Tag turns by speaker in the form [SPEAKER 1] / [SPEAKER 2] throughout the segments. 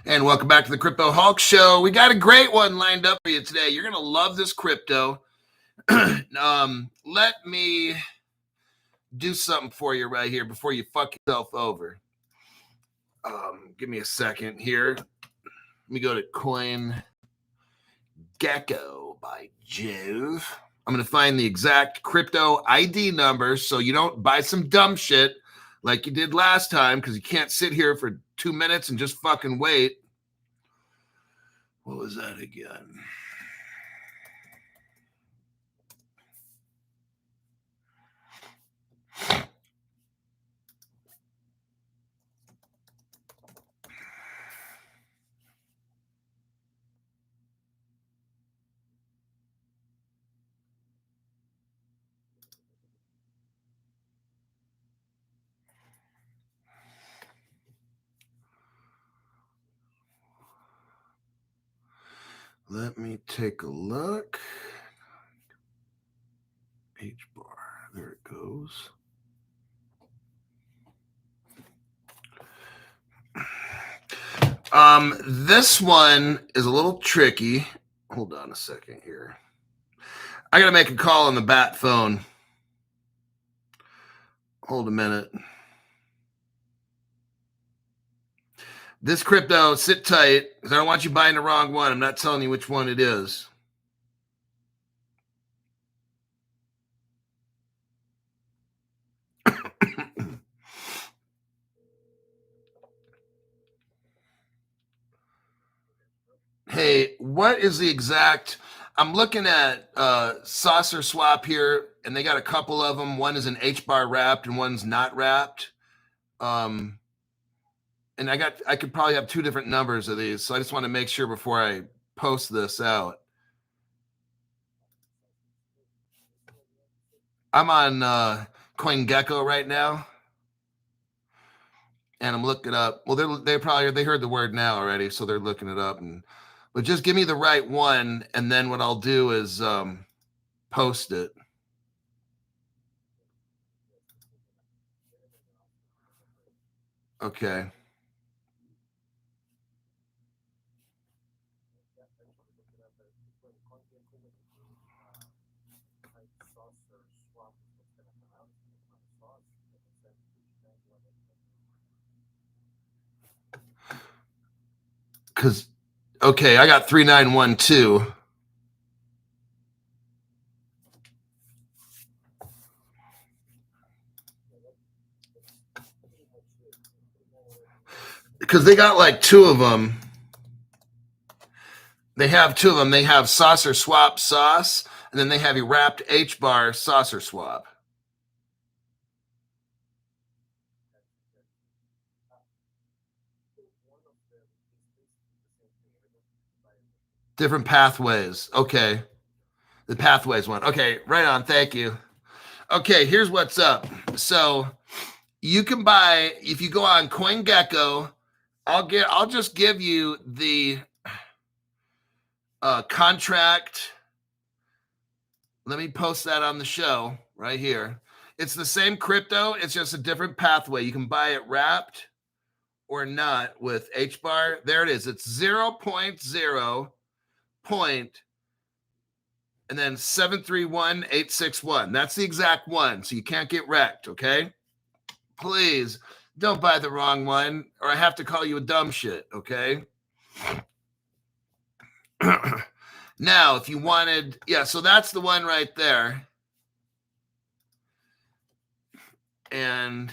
[SPEAKER 1] And welcome back to the Crypto Hulk Show. We got a great one lined up for you today. You're going to love this crypto. Let me do something for you right here before you fuck yourself over. Give me a second here. Let me go to Coin Gecko by Jove. I'm going to find the exact crypto ID number so you don't buy some dumb shit like you did last time, because you can't sit here for 2 minutes and just fucking wait. What was that again? Let me take a look. HBAR, there it goes. This one is a little tricky. Hold on a second here. I got to make a call on the bat phone. Hold a minute. This crypto, sit tight, because I don't want you buying the wrong one. I'm not telling you which one it is. Hey, what is the exact? I'm looking at Saucer Swap here, and they got a couple of them. One is an HBAR wrapped, and one's not wrapped. And I could probably have two different numbers of these, so I just want to make sure before I post this out. I'm on CoinGecko right now, and I'm looking up. Well, they heard the word now already, so they're looking it up. But just give me the right one, and then what I'll do is post it. Okay. Because, okay, I got 3912. Because they got like two of them. They have two of them. They have Saucer Swap Sauce, and then they have a wrapped HBAR Saucer Swap. Different pathways. Okay. The pathways one. Okay, right on. Thank you. Okay, here's what's up. So you can buy, if you go on CoinGecko, I'll just give you the contract. Let me post that on the show right here. It's the same crypto. It's just a different pathway. You can buy it wrapped or not with HBAR. There it is. It's 0.0 point and then 731,861. That's the exact one. So you can't get wrecked, okay? Please don't buy the wrong one, or I have to call you a dumb shit, okay? Now, if you wanted, yeah, so that's the one right there. And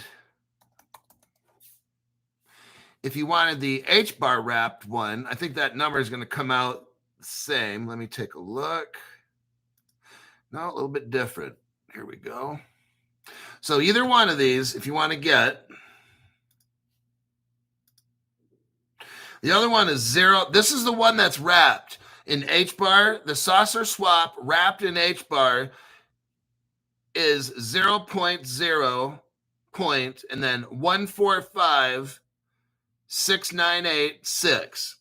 [SPEAKER 1] if you wanted the HBAR wrapped one, I think that number is going to come out the same. Let me take a look. No, a little bit different. Here we go. So either one of these, if you want to get. The other one is 0. This is the one that's wrapped in HBAR. The Saucer Swap wrapped in HBAR is 0.0 point and then 145,698.6.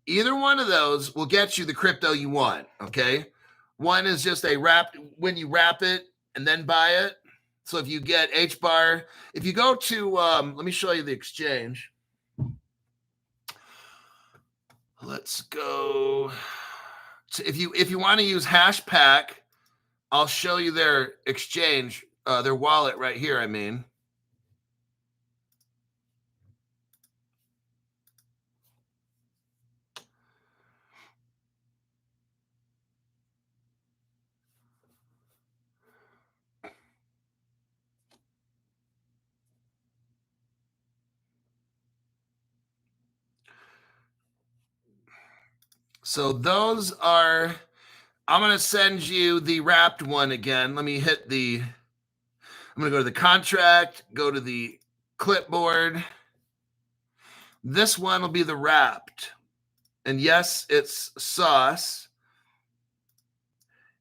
[SPEAKER 1] Either one of those will get you the crypto you want, okay? One is just a wrap, when you wrap it and then buy it. So if you get HBAR, if you go to, let me show you the exchange. Let's go. So if you want to use Hashpack, I'll show you their exchange, their wallet right here, I mean. So those are, I'm going to send you the wrapped one again. Let me hit the, I'm going to go to the contract, go to the clipboard. This one will be the wrapped. And yes, it's sauce.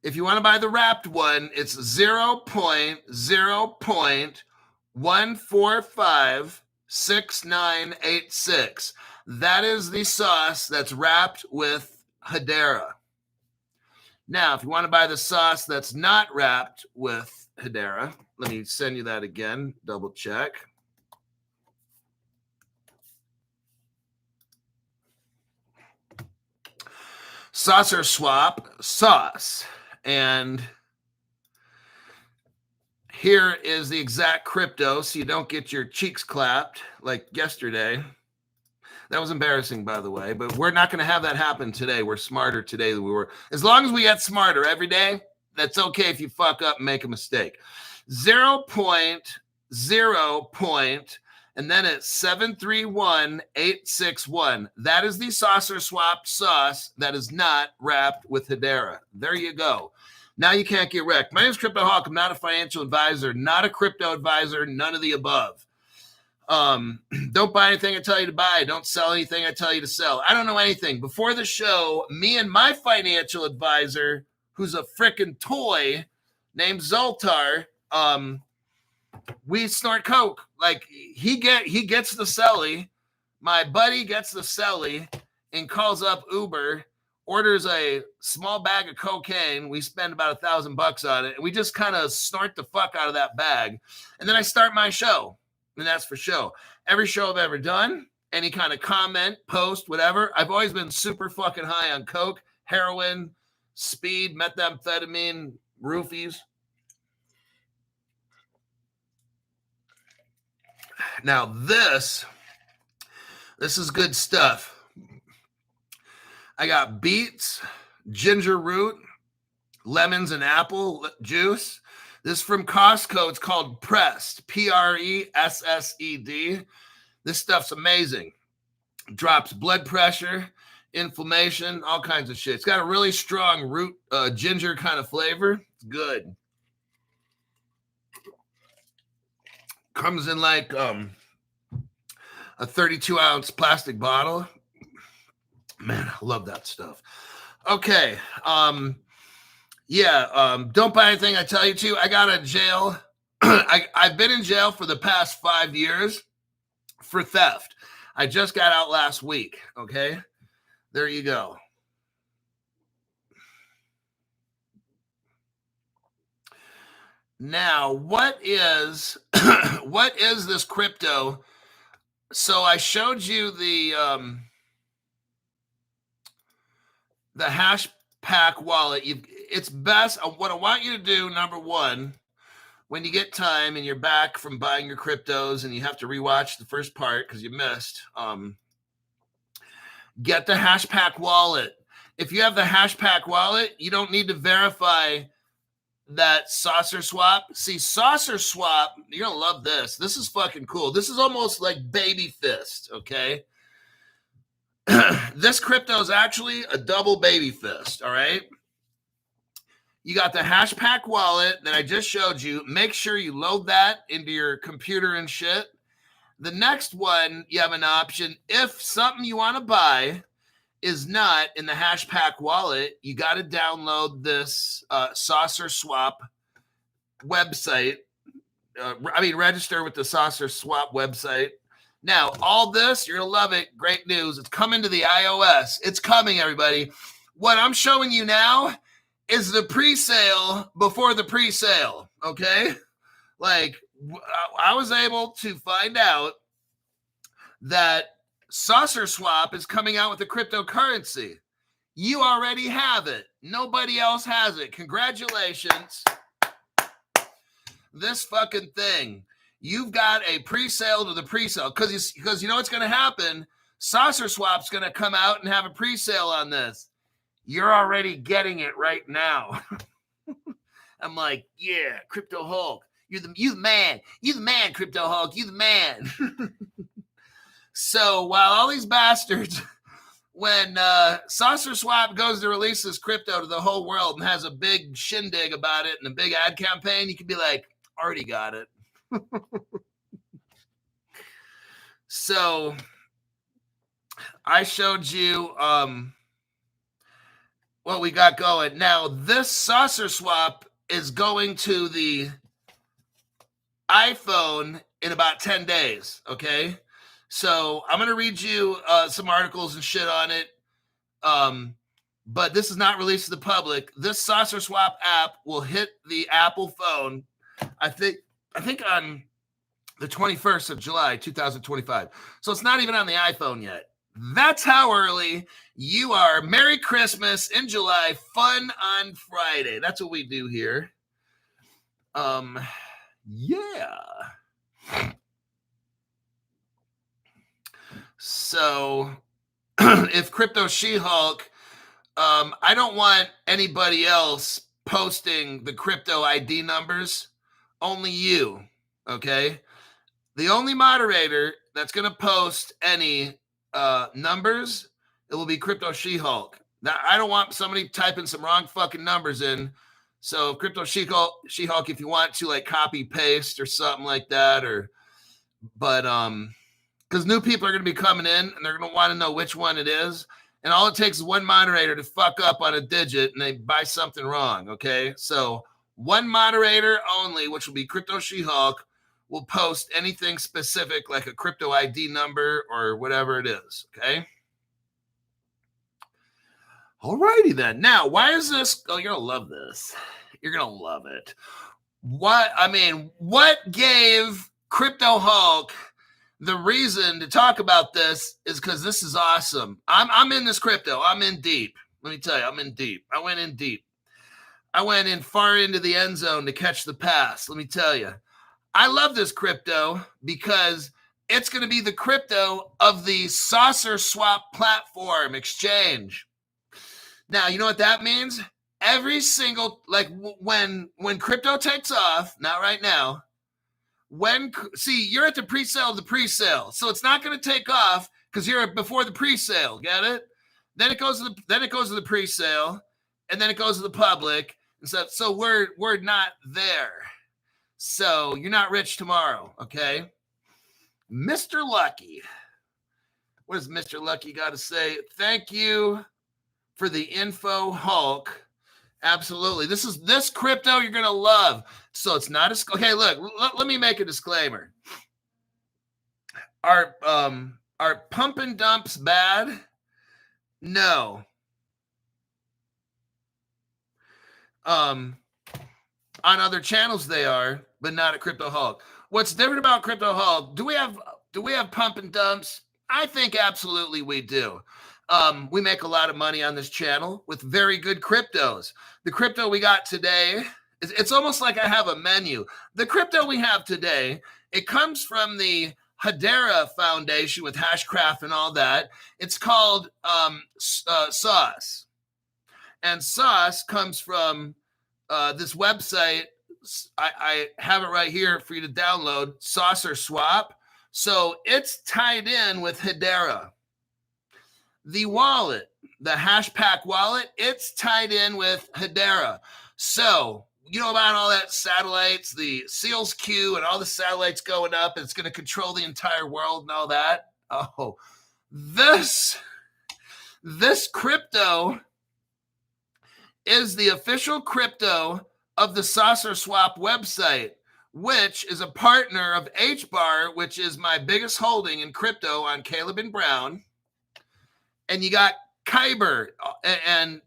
[SPEAKER 1] If you want to buy the wrapped one, it's 0.0.1456986. That is the sauce that's wrapped with Hedera. Now, if you want to buy the sauce that's not wrapped with Hedera, let me send you that again, double check. Saucer swap sauce. And here is the exact crypto so you don't get your cheeks clapped like yesterday. That was embarrassing, by the way, but we're not going to have that happen today. We're smarter today than we were. As long as we get smarter every day, that's okay if you fuck up and make a mistake. 0.0. And then it's 731,861. That is the saucer swap sauce that is not wrapped with Hedera. There you go. Now you can't get wrecked. My name is Crypto Hawk. I'm not a financial advisor, not a crypto advisor, none of the above. Don't buy anything I tell you to buy. Don't sell anything I tell you to sell. I don't know anything. Before the show, me and my financial advisor, who's a frickin' toy named Zoltar, we snort coke. Like he gets the celly. My buddy gets the celly and calls up Uber, orders a small bag of cocaine. We spend about $1,000 on it, and we just kind of snort the fuck out of that bag. And then I start my show, and that's for show. Every show I've ever done, any kind of comment, post, whatever, I've always been super fucking high on coke, heroin, speed, methamphetamine, roofies. Now this is good stuff. I got beets, ginger root, lemons, and apple juice. This is from Costco. It's called Pressed, Pressed. This stuff's amazing. Drops blood pressure, inflammation, all kinds of shit. It's got a really strong root ginger kind of flavor. It's good. Comes in like a 32-ounce plastic bottle. Man, I love that stuff. Okay. Don't buy anything I tell you to. I got out of jail. I've been in jail for the past 5 years for theft. I just got out last week. Okay. There you go. Now, what is this crypto? So I showed you the Hashpack wallet. It's best. What I want you to do, number one, when you get time and you're back from buying your cryptos and you have to rewatch the first part because you missed, get the Hashpack wallet. If you have the Hashpack wallet, you don't need to verify that saucer swap. See, saucer swap, you're gonna love this. This is fucking cool. This is almost like baby fist, okay? This crypto is actually a double baby fist, all right? You got the Hashpack wallet that I just showed you. Make sure you load that into your computer and shit. The next one, you have an option. If something you want to buy is not in the Hashpack wallet, you got to download this Saucer Swap website. Register with the Saucer Swap website. Now, all this, you're going to love it. Great news. It's coming to the iOS. It's coming, everybody. What I'm showing you now is the pre-sale before the pre-sale, okay? Like, I was able to find out that Saucer Swap is coming out with a cryptocurrency. You already have it. Nobody else has it. Congratulations. This fucking thing. You've got a pre-sale to the pre-sale. Because you know what's going to happen? Saucer Swap's going to come out and have a pre-sale on this. You're already getting it right now. I'm like, yeah, Crypto Hulk. You're the man. You're the man, Crypto Hulk. You're the man. So while all these bastards, when Saucer Swap goes to release this crypto to the whole world and has a big shindig about it and a big ad campaign, you can be like, already got it. So I showed you what we got going. Now, this Saucer Swap is going to the iPhone in about 10 days, okay? So I'm going to read you some articles and shit on it, but this is not released to the public. This Saucer Swap app will hit the Apple phone, I think on the 21st of July, 2025. So it's not even on the iPhone yet. That's how early you are. Merry Christmas in July, fun on Friday. That's what we do here. Yeah. So if Crypto She-Hulk, I don't want anybody else posting the crypto ID numbers, only you, okay? The only moderator that's going to post any numbers, it will be Crypto She-Hulk. Now, I don't want somebody typing some wrong fucking numbers in. So Crypto She-Hulk, if you want to like copy paste or something like that, but because new people are going to be coming in and they're going to want to know which one it is. And all it takes is one moderator to fuck up on a digit and they buy something wrong, okay? So one moderator only, which will be Crypto She-Hulk, will post anything specific like a crypto ID number or whatever it is, okay? All righty then. Now, why is this? Oh, you're going to love this. You're going to love it. What gave Crypto Hulk the reason to talk about this is because this is awesome. I'm in this crypto. I'm in deep. Let me tell you, I'm in deep. I went in deep. I went in far into the end zone to catch the pass. Let me tell you. I love this crypto because it's going to be the crypto of the Saucer Swap platform exchange. Now, you know what that means? Every single, like when crypto takes off, not right now, you're at the pre-sale of the pre-sale, so it's not going to take off because you're before the pre-sale. Get it? Then it goes to the pre-sale, and then it goes to the public, and so we're not there. So you're not rich tomorrow, okay? Mr. Lucky, what does Mr. Lucky got to say? Thank you for the info, Hulk. Absolutely. This crypto you're going to love. So it's not okay, look, let me make a disclaimer. Are pump and dumps bad? No. On other channels they are, but not at Crypto Hulk. What's different about Crypto Hulk? Do we have pump and dumps? I think absolutely we do. We make a lot of money on this channel with very good cryptos. The crypto we got today, it's almost like I have a menu. The crypto we have today, it comes from the Hedera Foundation with Hashcraft and all that. It's called Sauce. And Sauce comes from this website. I have it right here for you to download, Saucer Swap. So it's tied in with Hedera. The wallet, the Hashpack wallet, it's tied in with Hedera. So you know about all that satellites, the SEALS Q and all the satellites going up, and it's going to control the entire world and all that. Oh, this crypto is the official crypto of the Saucer Swap website, which is a partner of HBAR, which is my biggest holding in crypto on Caleb and Brown. And you got Kyber, and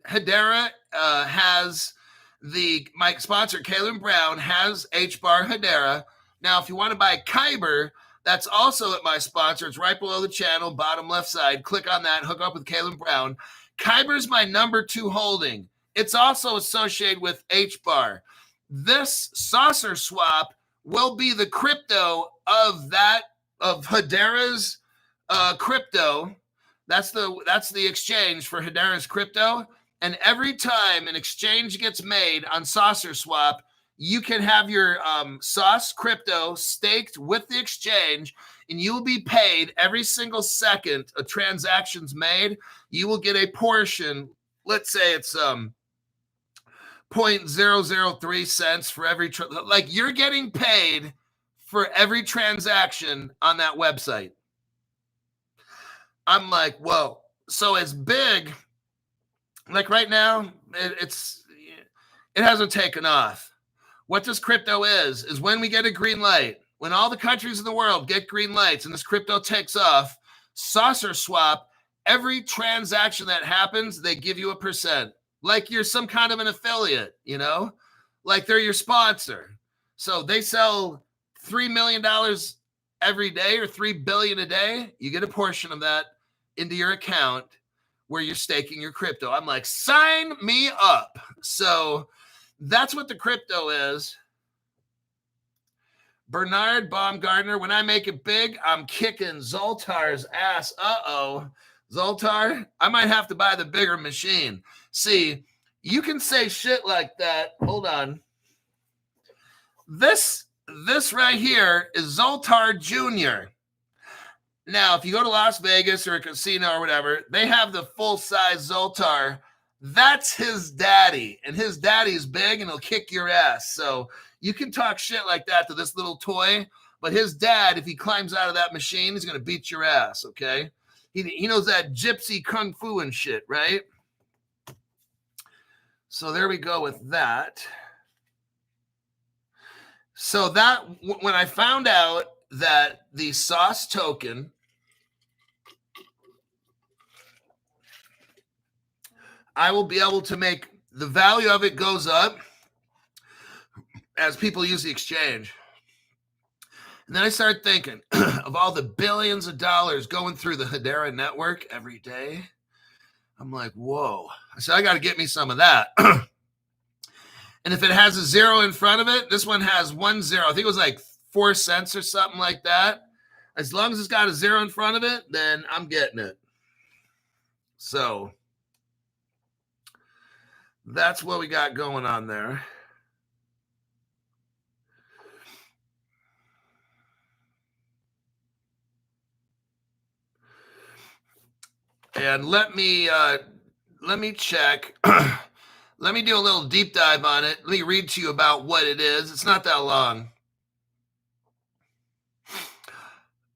[SPEAKER 1] Hedera has my sponsor, Caleb Brown, has HBAR Hedera. Now, if you want to buy Kyber, That's also at my sponsor. It's right below the channel, bottom left side. Click on that, hook up with Caleb Brown. Kyber's my number 2 holding. It's also associated with HBAR. This saucer swap will be the crypto of Hedera's crypto. That's the exchange for Hedera's crypto. And every time an exchange gets made on Saucer Swap, you can have your Sauce crypto staked with the exchange, and you will be paid every single second a transaction's made. You will get a portion. Let's say it's 0.003 cents for every like you're getting paid for every transaction on that website. I'm like, whoa. So it's big. Like right now, it hasn't taken off. What this crypto is when we get a green light, when all the countries in the world get green lights and this crypto takes off, Saucer Swap, every transaction that happens, they give you a percent. Like you're some kind of an affiliate, you know? Like they're your sponsor. So they sell $3 million every day or $3 billion a day. You get a portion of that into your account where you're staking your crypto. I'm like, sign me up. So that's what the crypto is. Bernard Baumgartner, when I make it big, I'm kicking Zoltar's ass. Uh-oh. Zoltar, I might have to buy the bigger machine. See, you can say shit like that. Hold on. This right here is Zoltar Jr. Now, if you go to Las Vegas or a casino or whatever, they have the full-size Zoltar. That's his daddy, and his daddy's big, and he'll kick your ass. So you can talk shit like that to this little toy, but his dad, if he climbs out of that machine, he's going to beat your ass, okay? He knows that gypsy kung fu and shit, right? So there we go with that. So that, when I found out that the Sauce token I will be able to make the value of it goes up as people use the exchange. And then I started thinking of all the billions of dollars going through the Hedera network every day. I'm like, whoa. I said, I got to get me some of that. And if it has a 0 in front of it, this one has 1 0. I think it was like 4 cents or something like that. As long as it's got a 0 in front of it, then I'm getting it. So that's what we got going on there. And let me check. Let me do a little deep dive on it. Let me read to you about what it is. It's not that long.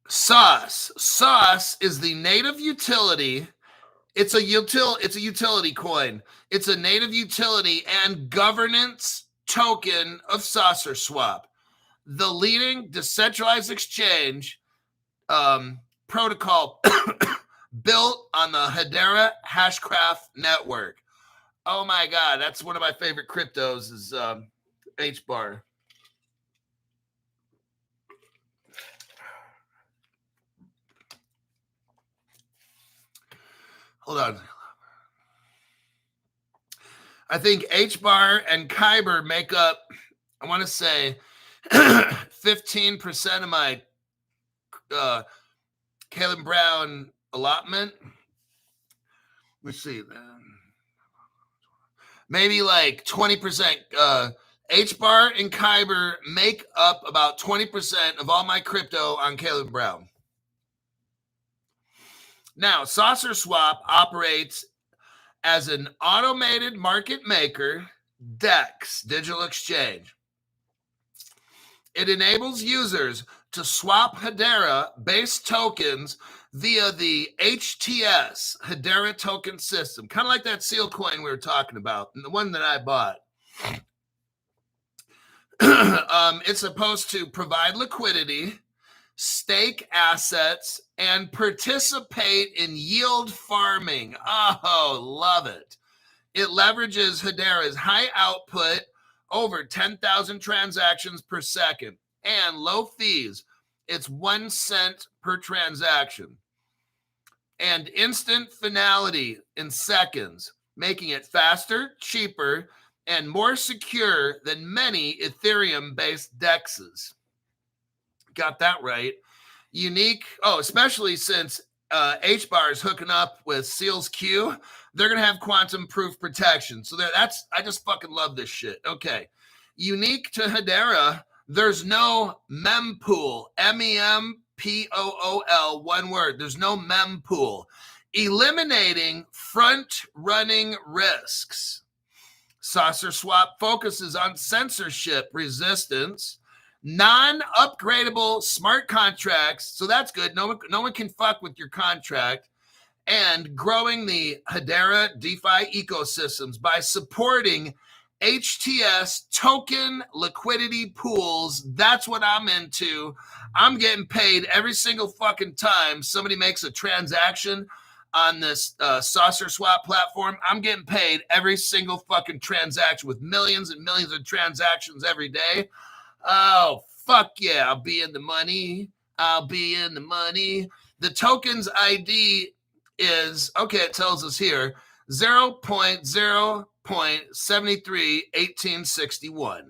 [SPEAKER 1] Sauce. Sauce is the native utility. It's a utility coin. It's a native utility and governance token of Saucer Swap, the leading decentralized exchange protocol built on the Hedera Hashgraph network. Oh my God, that's one of my favorite cryptos is HBAR. Hold on. I think HBAR and Kyber make up, I want to say, 15% of my Caleb Brown allotment. Let's see. Maybe like 20%. HBAR and Kyber make up about 20% of all my crypto on Caleb Brown. Now, Saucer Swap operates as an automated market maker, DEX, digital exchange. It enables users to swap Hedera-based tokens via the HTS, Hedera token system, kind of like that seal coin we were talking about, and the one that I bought. It's supposed to provide liquidity, stake assets, and participate in yield farming. Oh, love it. It leverages Hedera's high output, over 10,000 transactions per second, and low fees. It's 1 cent per transaction. And instant finality in seconds, making it faster, cheaper, and more secure than many Ethereum-based DEXs. Got that right. Unique, especially since HBAR is hooking up with Seals Q, they're going to have quantum proof protection. So I just fucking love this shit. Okay. Unique to Hedera, there's no mempool, MEMPOOL, one word. There's no mempool. Eliminating front-running risks. Saucer Swap focuses on censorship resistance, non-upgradable smart contracts. So that's good. No one can fuck with your contract. And growing the Hedera DeFi ecosystems by supporting HTS token liquidity pools. That's what I'm into. I'm getting paid every single fucking time somebody makes a transaction on this Saucer Swap platform. I'm getting paid every single fucking transaction with millions and millions of transactions every day. Oh, fuck yeah. I'll be in the money. The token's ID is, it tells us here, 0.0.731861.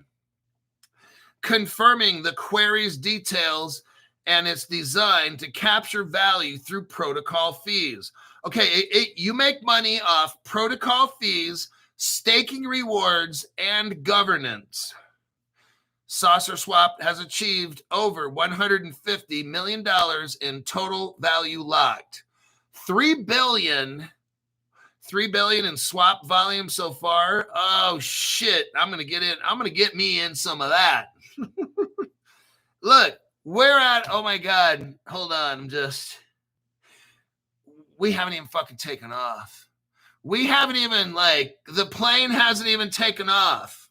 [SPEAKER 1] Confirming the query's details and its designed to capture value through protocol fees. Okay, you make money off protocol fees, staking rewards, and governance. Saucer Swap has achieved over $150 million in total value locked. $3 billion in swap volume so far. Oh shit, I'm going to get me in some of that. Look, we're at, oh my God, hold on, we haven't even fucking taken off. We haven't even, the plane hasn't even taken off.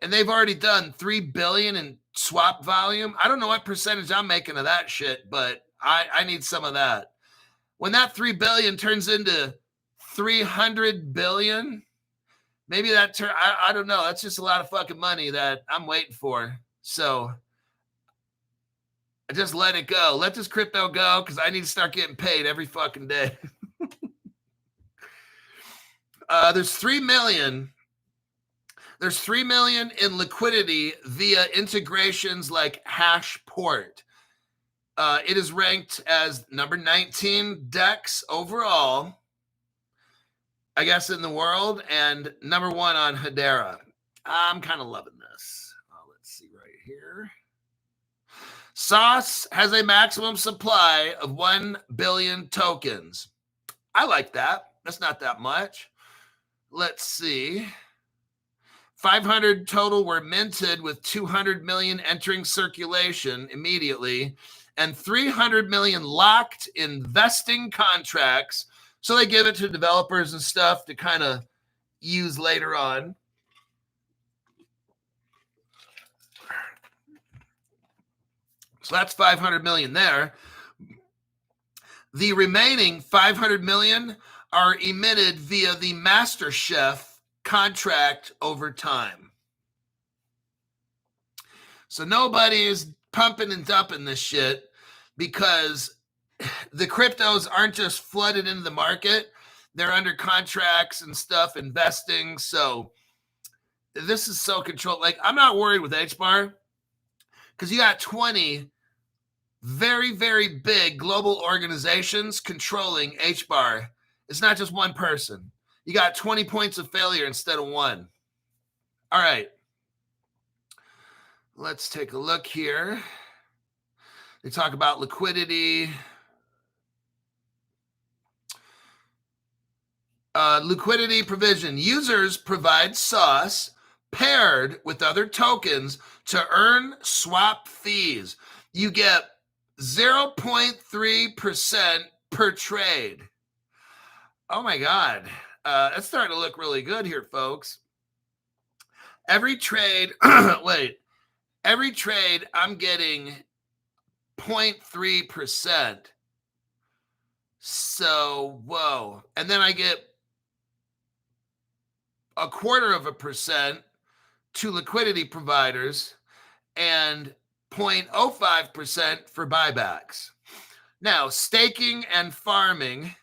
[SPEAKER 1] And they've already done $3 billion in swap volume. I don't know what percentage I'm making of that shit, but I need some of that. When that $3 billion turns into 300 billion, maybe I don't know. That's just a lot of fucking money that I'm waiting for. So I just let it go. Let this crypto go because I need to start getting paid every fucking day. There's 3 million. There's 3 million in liquidity via integrations like Hashport. It is ranked as number 19 DEX overall, I guess, in the world, and number 1 on Hedera. I'm kind of loving this. Let's see right here. Sauce has a maximum supply of 1 billion tokens. I like that. That's not that much. Let's see. 500 total were minted with 200 million entering circulation immediately and 300 million locked in vesting contracts. So they give it to developers and stuff to kind of use later on. So that's 500 million there. The remaining 500 million are emitted via the Master Chef contract over time. So nobody is pumping and dumping this shit because the cryptos aren't just flooded into the market. They're under contracts and stuff, investing. So this is so controlled. I'm not worried with HBAR because you got 20 very, very big global organizations controlling HBAR. It's not just one person. You got 20 points of failure instead of 1. All right. Let's take a look here. They talk about liquidity. Liquidity provision. Users provide sauce paired with other tokens to earn swap fees. You get 0.3% per trade. Oh my God. That's starting to look really good here, folks. Every trade, every trade I'm getting 0.3%. So, whoa. And then I get 0.25% to liquidity providers. And 0.05% for buybacks. Now, staking and farming,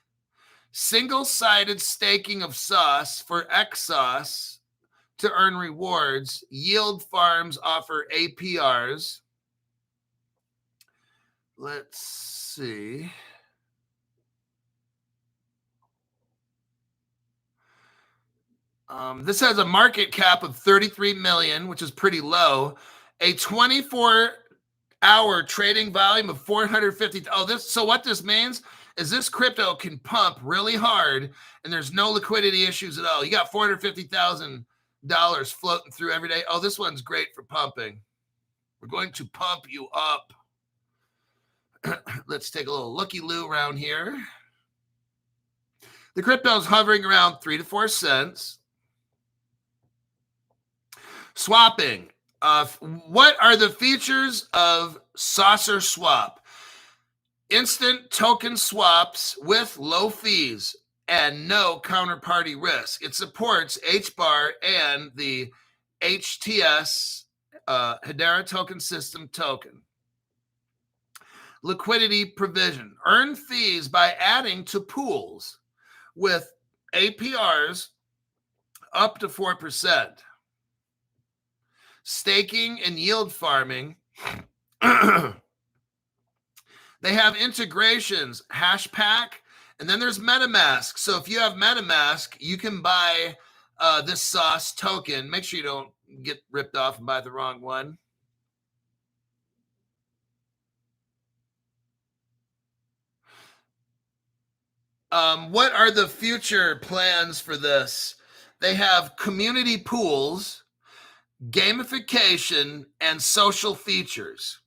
[SPEAKER 1] single-sided staking of sauce for X sauce to earn rewards. Yield farms offer APRs. Let's see. This has a market cap of 33 million, which is pretty low. A 24-hour trading volume of 450. So what this means is this crypto can pump really hard, and there's no liquidity issues at all. You got $450,000 floating through every day. Oh, this one's great for pumping. We're going to pump you up. Let's take a little looky-loo around here. The crypto is hovering around 3 to 4 cents. Swapping. What are the features of Saucer Swap? Instant token swaps with low fees and no counterparty risk. It supports HBAR and the HTS Hedera Token System token. Liquidity provision. Earn fees by adding to pools with APRs up to 4%. Staking and yield farming. They have integrations, Hashpack, and then there's MetaMask. So if you have MetaMask, you can buy this sauce token. Make sure you don't get ripped off and buy the wrong one. What are the future plans for this? They have community pools, gamification, and social features.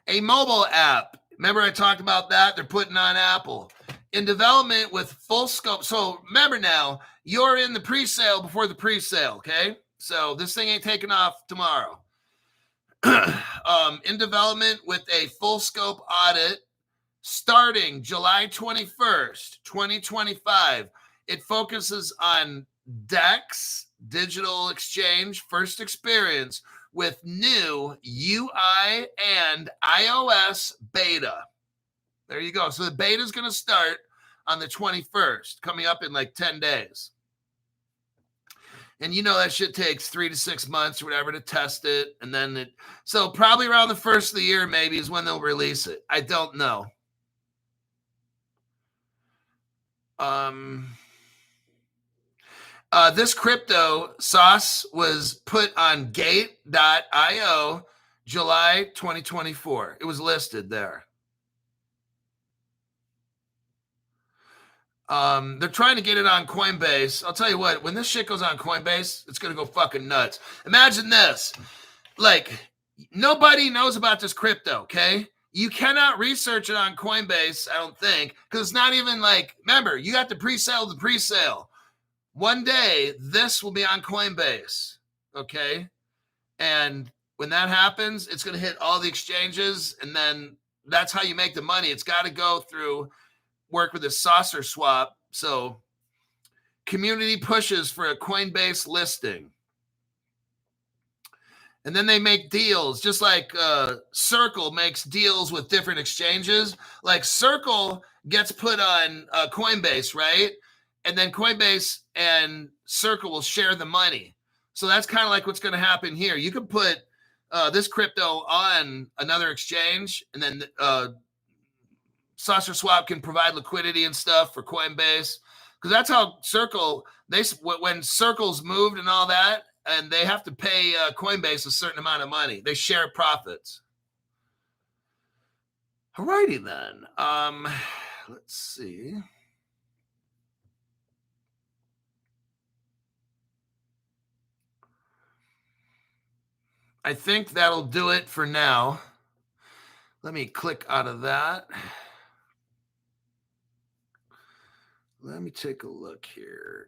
[SPEAKER 1] A mobile app. Remember I talked about that? They're putting on Apple. In development with full scope. So remember now, you're in the pre-sale before the pre-sale, okay? So this thing ain't taking off tomorrow. In development with a full scope audit starting July 21st, 2025. It focuses on DEX, digital exchange, first experience with new UI and iOS beta. There you go. So the beta is going to start on the 21st, coming up in like 10 days. And you know that shit takes 3 to 6 months or whatever to test it. And then so probably around the first of the year maybe is when they'll release it. I don't know. This crypto sauce was put on gate.io July 2024. It was listed there. They're trying to get it on Coinbase. I'll tell you what, when this shit goes on Coinbase, it's going to go fucking nuts. Imagine this. Like, nobody knows about this crypto, okay? You cannot research it on Coinbase, I don't think, because it's not even like, remember, you got to pre-sale the pre-sale. One day, this will be on Coinbase, okay? And when that happens, it's going to hit all the exchanges, and then that's how you make the money. It's got to go through work with a Saucer Swap. So community pushes for a Coinbase listing. And then they make deals, just like Circle makes deals with different exchanges. Like Circle gets put on Coinbase, right? And then Coinbase and Circle will share the money. So that's kind of like what's going to happen here. You can put this crypto on another exchange, and then Saucer Swap can provide liquidity and stuff for Coinbase. Because that's how Circle, when Circle's moved and all that, and they have to pay Coinbase a certain amount of money. They share profits. All righty then. Let's see. I think that'll do it for now. Let me click out of that. Let me take a look here.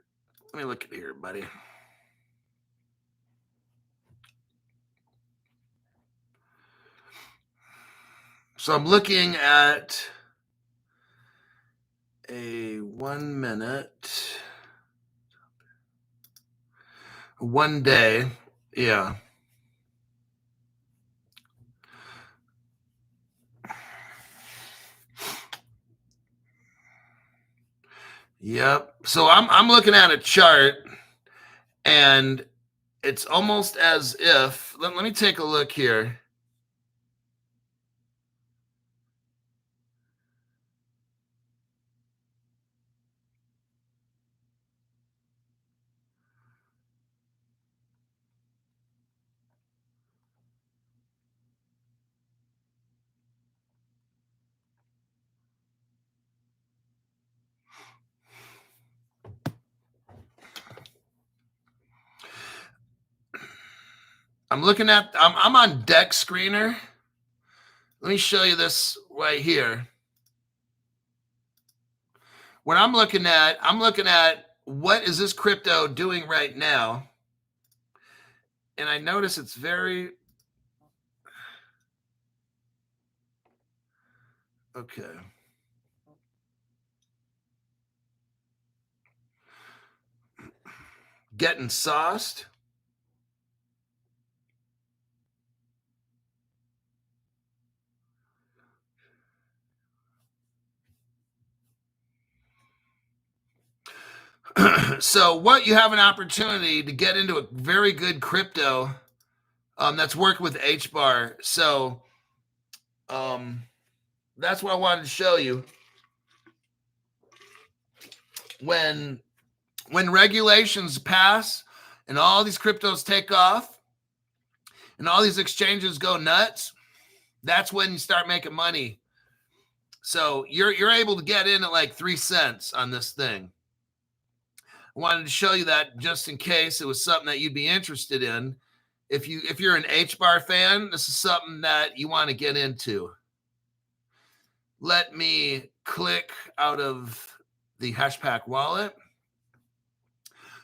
[SPEAKER 1] Let me look at here, buddy. So I'm looking at a 1 minute, 1 day. Yeah. Yep. So I'm looking at a chart, and it's almost as if, let me take a look here. I'm on Deck Screener. Let me show you this right here. What I'm looking at what is this crypto doing right now? And I notice it's very, okay. Getting sauced. So what you have an opportunity to get into a very good crypto that's worked with HBAR. So that's what I wanted to show you. When regulations pass and all these cryptos take off and all these exchanges go nuts, that's when you start making money. So you're able to get in at like 3 cents on this thing. I wanted to show you that just in case it was something that you'd be interested in. If you're an HBAR fan, this is something that you want to get into. Let me click out of the Hashpack wallet.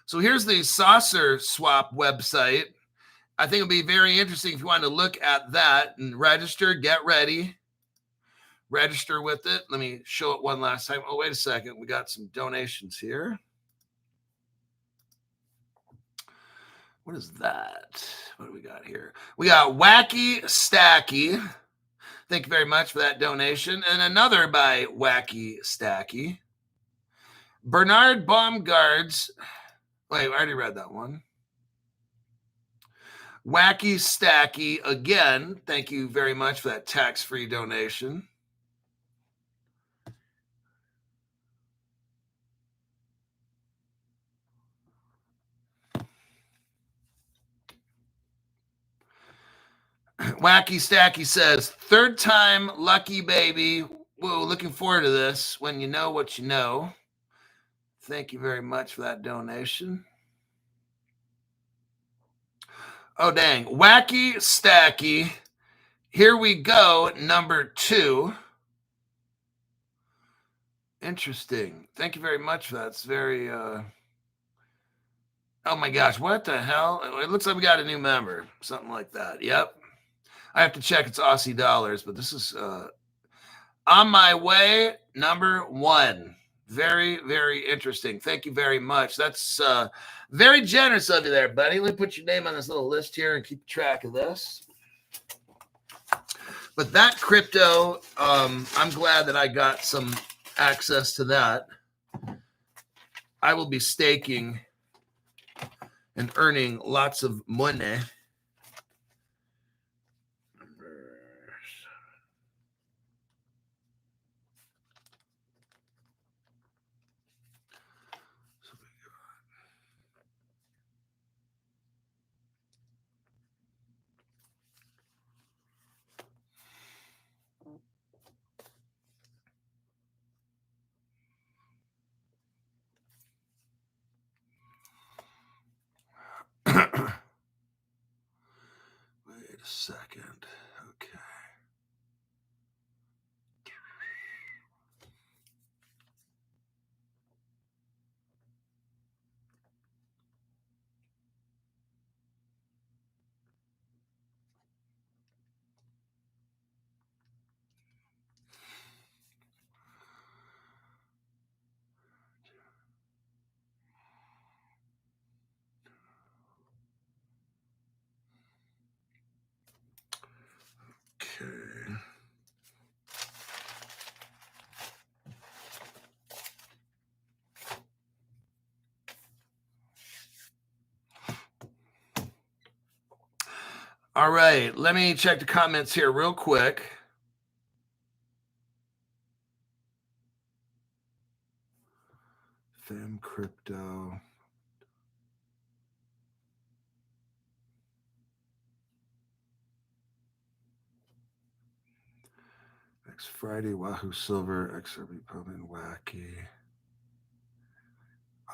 [SPEAKER 1] So here's the Saucer Swap website. I think it'll be very interesting if you want to look at that and register, get ready, register with it. Let me show it one last time. Oh, wait a second. We got some donations here. What is that? What do we got here? We got Wacky Stacky. Thank you very much for that donation. And another by Wacky Stacky. Bernard Baumgart's. Wait, I already read that one. Wacky Stacky again. Thank you very much for that tax-free donation. Wacky Stacky says, third time lucky baby. Whoa, looking forward to this when you know what you know. Thank you very much for that donation. Oh, dang. Wacky Stacky. Here we go. Number 2. Interesting. Thank you very much for that. It's very, oh my gosh, what the hell? It looks like we got a new member. Something like that. Yep. I have to check its Aussie dollars, but this is on my way, number 1. Very, very interesting. Thank you very much. That's very generous of you there, buddy. Let me put your name on this little list here and keep track of this. But that crypto, I'm glad that I got some access to that. I will be staking and earning lots of money. Wait a second. Okay. All right, let me check the comments here real quick. Fem Crypto. Next Friday, Wahoo Silver, XRP Pumping Wacky.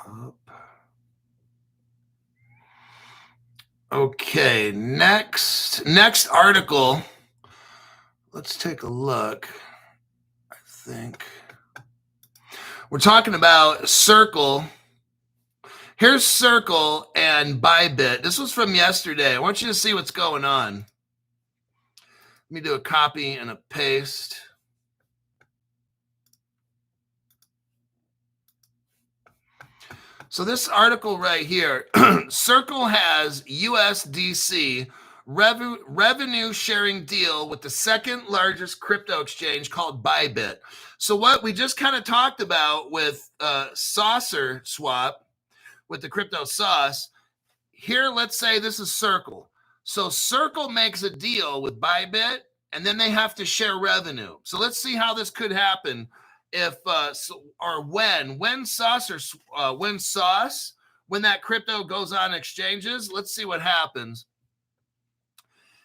[SPEAKER 1] Up. Okay, next article. Let's take a look. I think we're talking about Circle. Here's Circle and Bybit. This was from yesterday. I want you to see what's going on. Let me do a copy and a paste. So this article right here, Circle has USDC revenue sharing deal with the second largest crypto exchange called Bybit. So what we just kind of talked about with Saucer Swap, with the crypto sauce, here let's say this is Circle. So Circle makes a deal with Bybit, and then they have to share revenue. So let's see how this could happen if when Saucer when that crypto goes on exchanges. Let's see what happens.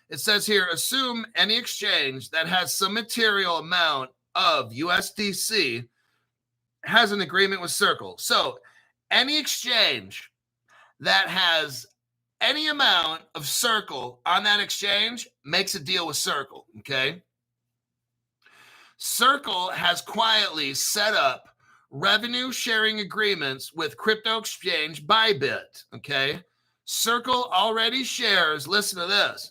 [SPEAKER 1] It says here, assume any exchange that has some material amount of USDC has an agreement with Circle. So any exchange that has any amount of Circle on that exchange makes a deal with Circle, okay? Circle has quietly set up revenue sharing agreements with crypto exchange Bybit, okay? Circle already shares, listen to this,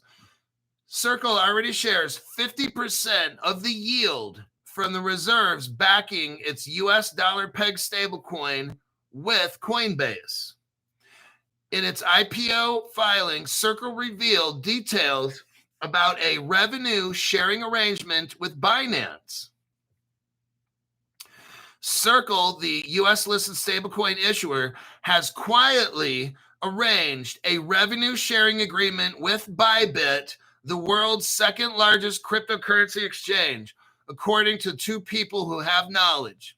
[SPEAKER 1] Circle already shares 50% of the yield from the reserves backing its US dollar peg stablecoin with Coinbase. In its IPO filing, Circle revealed details about a revenue sharing arrangement with Binance. Circle, the US listed stablecoin issuer, has quietly arranged a revenue sharing agreement with Bybit, the world's second largest cryptocurrency exchange, according to two people who have knowledge.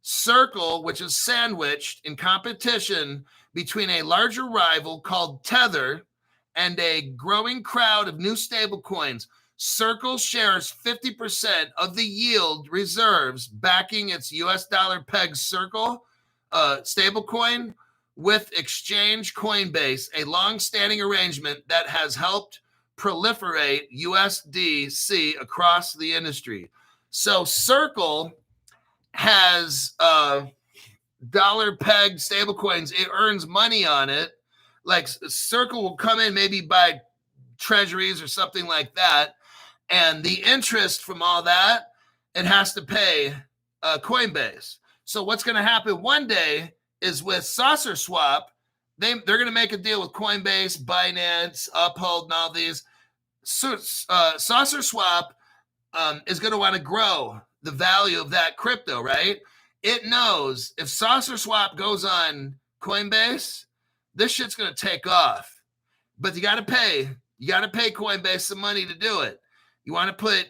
[SPEAKER 1] Circle, which is sandwiched in competition between a larger rival called Tether and a growing crowd of new stablecoins, Circle shares 50% of the yield reserves backing its US dollar peg Circle stablecoin with exchange Coinbase, a long-standing arrangement that has helped proliferate USDC across the industry. So Circle has dollar pegged stablecoins. It earns money on it. Like Circle will come in, maybe buy treasuries or something like that. And the interest from all that, it has to pay Coinbase. So what's going to happen one day is with Saucer Swap, they're going to make a deal with Coinbase, Binance, Uphold, and all these. So, Saucer Swap is going to want to grow the value of that crypto, right? It knows if Saucer Swap goes on Coinbase, this shit's going to take off. But you got to pay Coinbase some money to do it. You want to put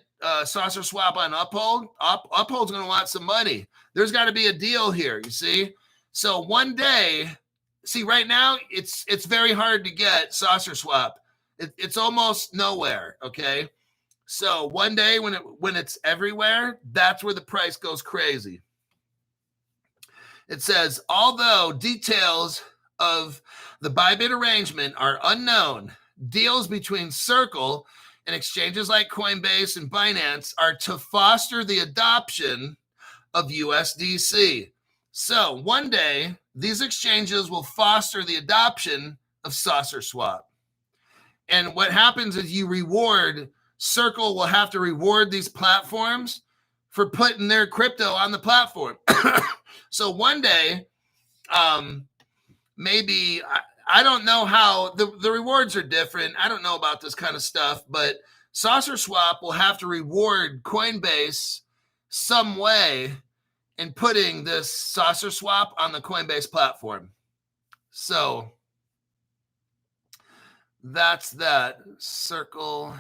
[SPEAKER 1] Saucer Swap on Uphold? Uphold's going to want some money. There's got to be a deal here, you see? So one day, see, right now, it's very hard to get Saucer Swap. It's almost nowhere, okay? So one day when it's everywhere, that's where the price goes crazy. It says, although details of the Bybit arrangement are unknown, deals between Circle and exchanges like Coinbase and Binance are to foster the adoption of USDC. So one day, these exchanges will foster the adoption of Saucer Swap. And what happens is Circle will have to reward these platforms for putting their crypto on the platform. So one day, maybe, I don't know how, the rewards are different. I don't know about this kind of stuff, but Saucer Swap will have to reward Coinbase some way in putting this Saucer Swap on the Coinbase platform. So that's that. Circle.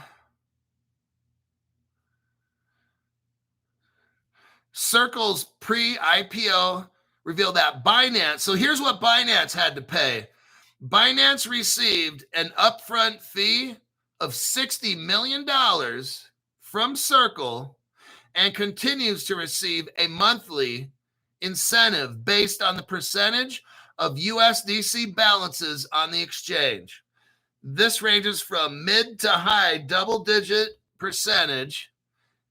[SPEAKER 1] Circle's pre-IPO revealed that Binance. So here's what Binance had to pay. Binance received an upfront fee of $60 million from Circle and continues to receive a monthly incentive based on the percentage of USDC balances on the exchange. This ranges from mid to high double-digit percentage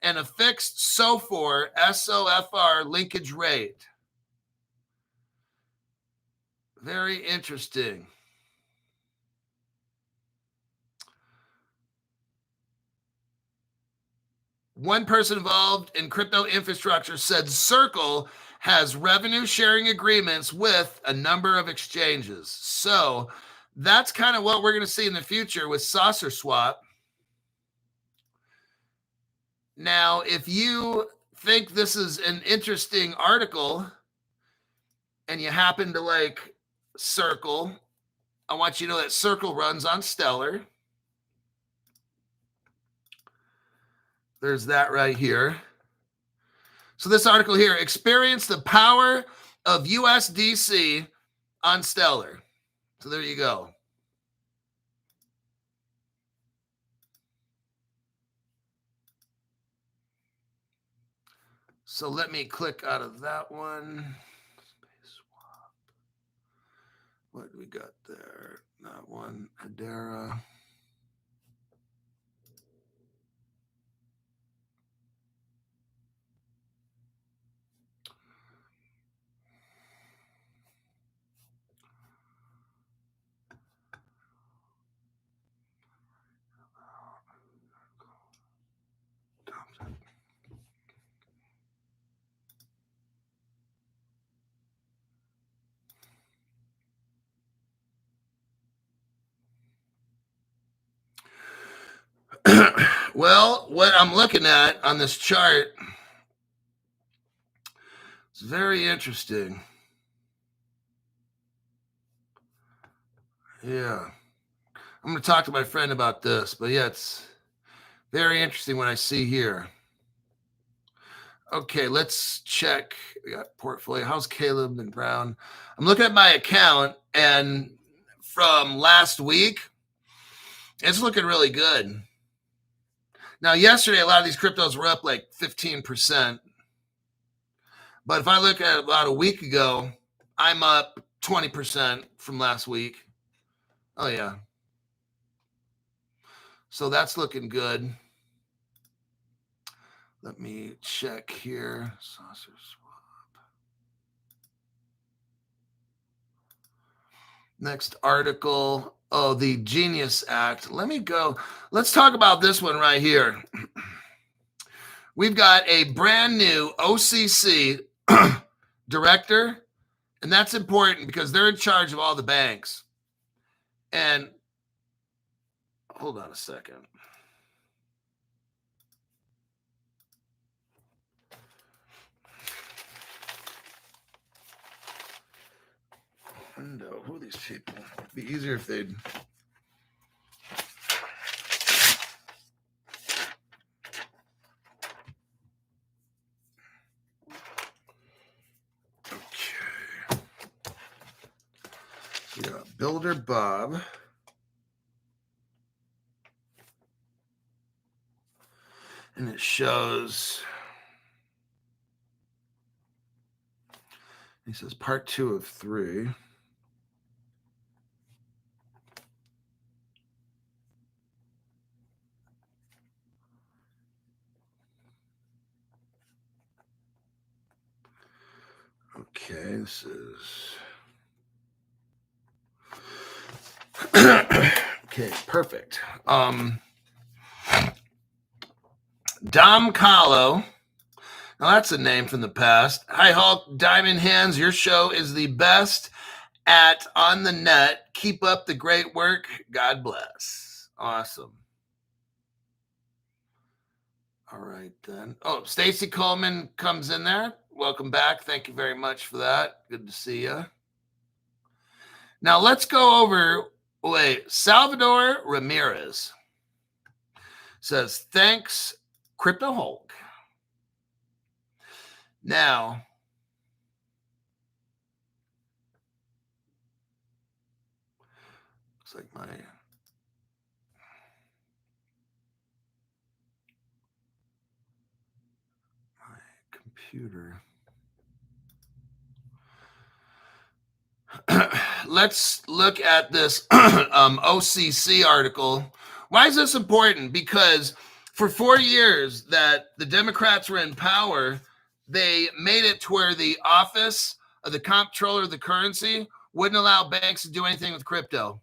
[SPEAKER 1] and a fixed SOFR linkage rate. Very interesting. One person involved in crypto infrastructure said Circle has revenue sharing agreements with a number of exchanges. So that's kind of what we're going to see in the future with Saucer Swap. Now, if you think this is an interesting article and you happen to like Circle, I want you to know that Circle runs on Stellar. There's that right here. So this article here, experience the power of USDC on Stellar. So there you go. So let me click out of that one. What do we got there? That one, Hedera. Well, what I'm looking at on this chart is very interesting. Yeah. I'm going to talk to my friend about this, but yeah, it's very interesting what I see here. Okay, let's check. We got portfolio. How's Caleb and Brown? I'm looking at my account, and from last week, it's looking really good. Now, yesterday, a lot of these cryptos were up like 15%. But if I look at about a week ago, I'm up 20% from last week. Oh, yeah. So that's looking good. Let me check here. Saucer Swap. Next article. Oh, the Genius Act. Let me go. Let's talk about this one right here. We've got a brand new OCC director, and that's important because they're in charge of all the banks. And hold on a second. Window. Who are these people? It'd be easier if they'd. Okay. Yeah, Builder Bob. And it shows. He says part 2 of 3. Okay, this is okay, perfect. Dom Kahlo. Now that's a name from the past. Hi Hulk, Diamond Hands, your show is the best at On the Net. Keep up the great work. God bless. Awesome. All right then. Oh, Stacy Coleman comes in there. Welcome back. Thank you very much for that. Good to see you. Now let's go over Wait, Salvador Ramirez says, thanks, Crypto Hulk. Now, looks like my computer. Let's look at this OCC article. Why is this important? Because for 4 years that the Democrats were in power, they made it to where the office of the comptroller of the currency wouldn't allow banks to do anything with crypto.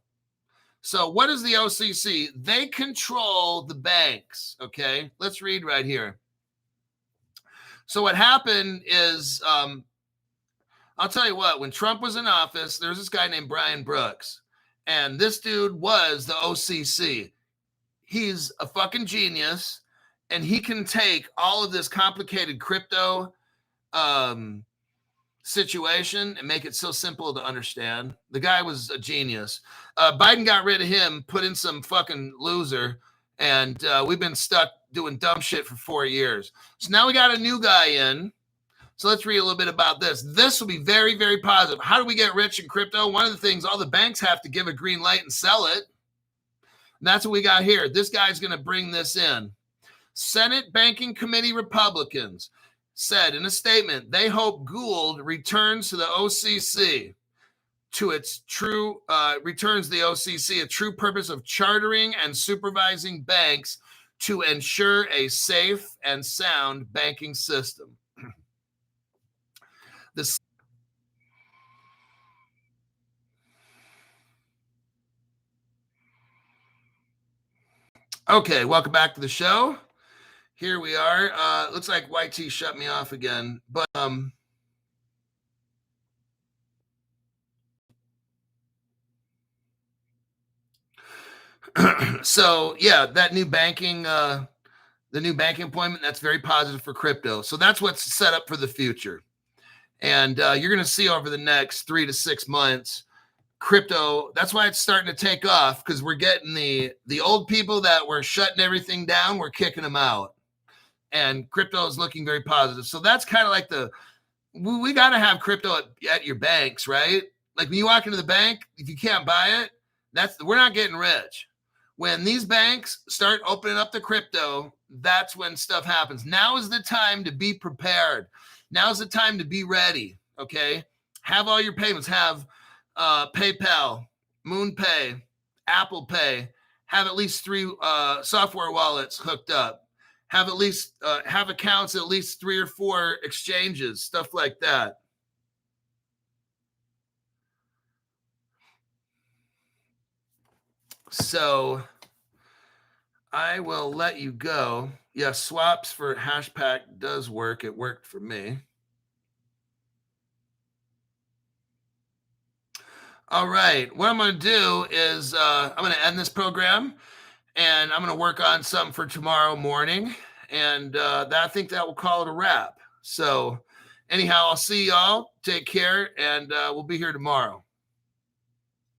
[SPEAKER 1] So what is the OCC? They control the banks, okay? Let's read right here. So what happened is, I'll tell you what, when Trump was in office, there's this guy named Brian Brooks, and this dude was the OCC. He's a fucking genius, and he can take all of this complicated crypto situation and make it so simple to understand. The guy was a genius. Biden got rid of him, put in some fucking loser, and we've been stuck doing dumb shit for 4 years. So now we got a new guy in. So let's read a little bit about this. This will be very, very positive. How do we get rich in crypto? One of the things, all the banks have to give a green light and sell it. And that's what we got here. This guy's going to bring this in. Senate Banking Committee Republicans said in a statement, they hope Gould returns to the OCC to its true, returns the OCC a true purpose of chartering and supervising banks to ensure a safe and sound banking system. Okay, welcome back to the show. Here we are. Looks like YT shut me off again, but so yeah, that new banking, the new banking appointment, that's very positive for crypto. So that's what's set up for the future. And you're going to see over the next 3 to 6 months, crypto, that's why it's starting to take off, because we're getting the old people that were shutting everything down, we're kicking them out. And crypto is looking very positive. So that's kind of like we got to have crypto at your banks, right? Like when you walk into the bank, if you can't buy it, we're not getting rich. When these banks start opening up the crypto, that's when stuff happens. Now is the time to be prepared. Now is the time to be ready, okay? Have all your payments. Have PayPal, MoonPay, Apple Pay. Have at least 3 software wallets hooked up. Have at least have accounts at least 3 or 4 exchanges, stuff like that. So I will let you go. Yeah, swaps for Hashpack does work. It worked for me. All right. What I'm going to do is I'm going to end this program, and I'm going to work on something for tomorrow morning. And I think that will call it a wrap. So anyhow, I'll see y'all. Take care, and we'll be here tomorrow.